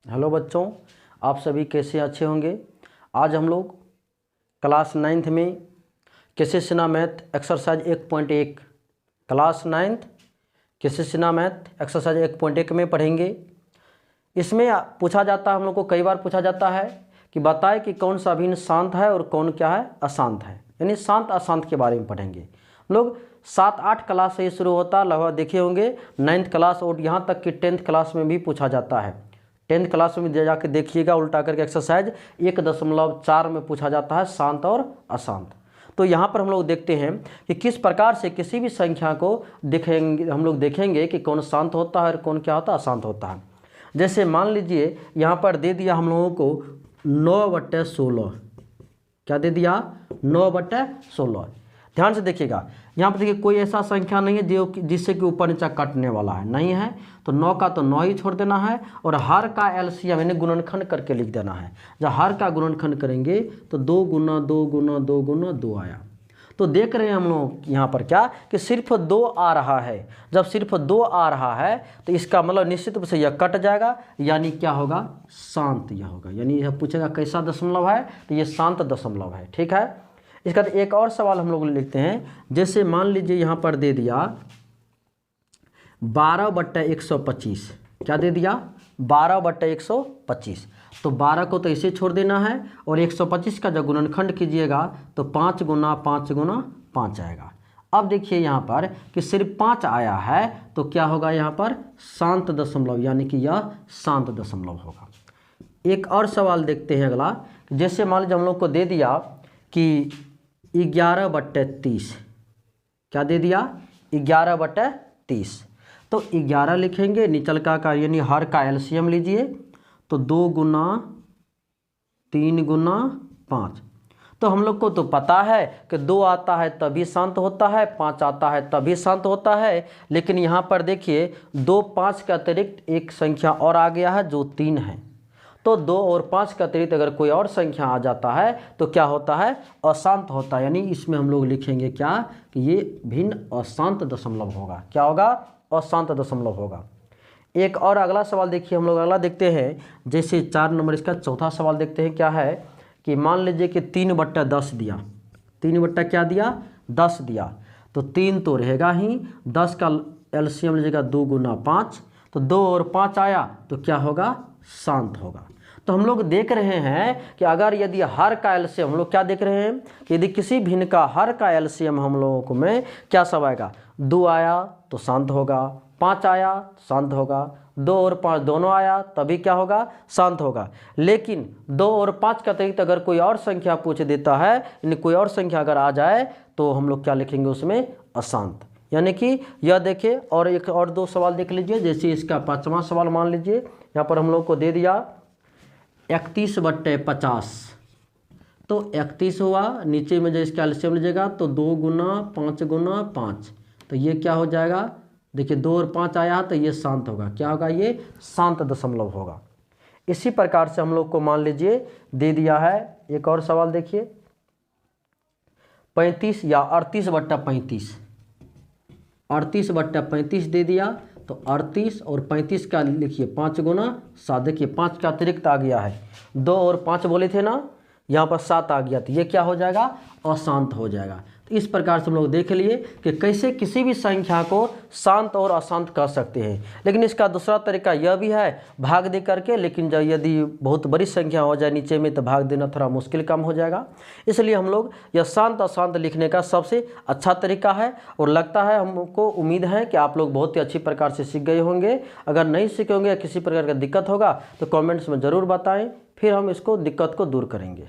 Hello बच्चों, आप सभी कैसे अच्छे होंगे। आज हम लोग क्लास 9th में कैसे Sinha math exercise 1.1 class 9th कैसे सिन्हा मैथ एक्सरसाइज 1.1 में पढ़ेंगे। इसमें पूछा जाता है, हम लोग को कई बार पूछा जाता है कि बताए कि कौन सा अभिन्न शांत है और कौन क्या है अशांत है, यानी शांत अशांत के बारे में पढ़ेंगे। हम लोग 7-8 क्लास से शुरू होता है, लगभग देखे होंगे 9th क्लास और यहाँ तक कि 10th क्लास में भी पूछा जाता है। 10th क्लास में जाके देखिएगा, उल्टा करके एक्सरसाइज 1.4 में पूछा जाता है शांत और अशांत। तो यहाँ पर हम लोग देखते हैं कि किस प्रकार से किसी भी संख्या को देखेंगे, हम लोग देखेंगे कि कौन शांत होता है और कौन क्या होता है अशांत होता है। जैसे मान लीजिए यहाँ पर दे दिया हम लोगों को 9/16, क्या दे दिया 9/16। ध्यान से देखिएगा, यहाँ पर देखिए कोई ऐसा संख्या नहीं है जो जिससे कि ऊपर नीचा काटने वाला है, नहीं है। तो 9 का तो 9 ही छोड़ देना है और हर का एलसीएम यानी गुणनखंड करके लिख देना है। जब हर का गुणनखंड करेंगे तो 2 गुना 2 गुना 2 गुना 2 आया। तो देख रहे हैं हम लोग यहाँ पर क्या कि सिर्फ 2 आ रहा है। जब सिर्फ 2 आ रहा है तो इसका मतलब निश्चित रूप से यह कट जाएगा, यानी क्या होगा शांत यह होगा। यानी यह पूछेगा कैसा दशमलव है, तो ये शांत दशमलव है। ठीक है। इसका एक और सवाल हम लोग लिखते हैं। जैसे मान लीजिए यहाँ पर दे दिया 12/125, क्या दे दिया 12/125। तो 12 को तो इसे छोड़ देना है और 125 का जब गुणनखंड कीजिएगा तो 5 गुना 5 गुना 5 आएगा। अब देखिए यहाँ पर कि सिर्फ 5 आया है तो क्या होगा यहाँ पर शांत दशमलव, यानी कि यह शांत दशमलव होगा। एक और सवाल देखते हैं अगला। जैसे मान लीजिए हम लोग को दे दिया कि 11/30, क्या दे दिया 11/30। तो 11 लिखेंगे, निचल का यानी हर का एलसीएम लीजिए तो 2 गुना 3 गुना 5। तो हम लोग को तो पता है कि 2 आता है तभी शांत होता है, 5 आता है तभी शांत होता है। लेकिन यहाँ पर देखिए 2 5 के अतिरिक्त एक संख्या और आ गया है जो 3 है। तो 2 और 5 के अतिरिक्त अगर कोई और संख्या आ जाता है तो क्या होता है अशांत होता है। यानी इसमें हम लोग लिखेंगे क्या कि ये भिन्न अशांत दशमलव होगा। क्या होगा अशांत दशमलव होगा। एक और अगला सवाल देखिए, हम लोग अगला देखते हैं। जैसे 4 नंबर इसका चौथा सवाल देखते हैं। क्या है कि मान लीजिए कि 3/10 दिया, 3 क्या दिया 10 दिया। तो 3 तो रहेगा ही, 10 का एलसीएम लीजिएगा 2 गुना 5। तो 2 और 5 आया तो क्या होगा शांत होगा। तो हम लोग देख रहे हैं कि अगर यदि हर का एलसीएम, हम लोग क्या देख रहे हैं कि यदि किसी भिन्न का हर का एलसीएम हम लोगों को में क्या सब आएगा, 2 आया तो शांत होगा, 5 आया शांत होगा, 2 और 5 दोनों आया तभी क्या होगा शांत होगा। लेकिन 2 और 5 का अतिरिक्त अगर कोई और संख्या पूछ देता है, यानी कोई और संख्या अगर आ जाए तो हम लोग क्या लिखेंगे उसमें अशांत। यानी कि यह देखिए, और एक और 2 सवाल देख लीजिए। जैसे इसका 5वां सवाल मान लीजिए, यहाँ पर हम लोग को दे दिया 31/50। तो 31 हुआ, नीचे में जो इसका एलसीएम लीजिएगा तो 2 गुना 5 गुना 5। तो ये क्या हो जाएगा, देखिए 2 और 5 आया तो ये शांत होगा। क्या होगा ये शांत दशमलव होगा। इसी प्रकार से हम लोग को मान लीजिए दे दिया है एक और सवाल देखिए 35 या 38/35, 38/35 दे दिया। तो 38 और 35 का लिखिए 5 गुना 7। देखिए 5 का अतिरिक्त आ गया है, 2 और 5 बोले थे ना, यहाँ पर 7 आ गया तो ये क्या हो जाएगा अशांत हो जाएगा। तो इस प्रकार से हम लोग देख लिए कि कैसे किसी भी संख्या को शांत और अशांत कर सकते हैं। लेकिन इसका दूसरा तरीका यह भी है भाग दे करके, लेकिन जब यदि बहुत बड़ी संख्या हो जाए नीचे में तो भाग देना थोड़ा मुश्किल काम हो जाएगा। इसलिए हम लोग यह शांत अशांत लिखने का सबसे अच्छा तरीका है। और लगता है, हमको उम्मीद है कि आप लोग बहुत ही अच्छी प्रकार से सीख गए होंगे। अगर नहीं सीखे होंगे या किसी प्रकार का दिक्कत होगा तो कॉमेंट्स में ज़रूर बताएँ, फिर हम इसको दिक्कत को दूर करेंगे।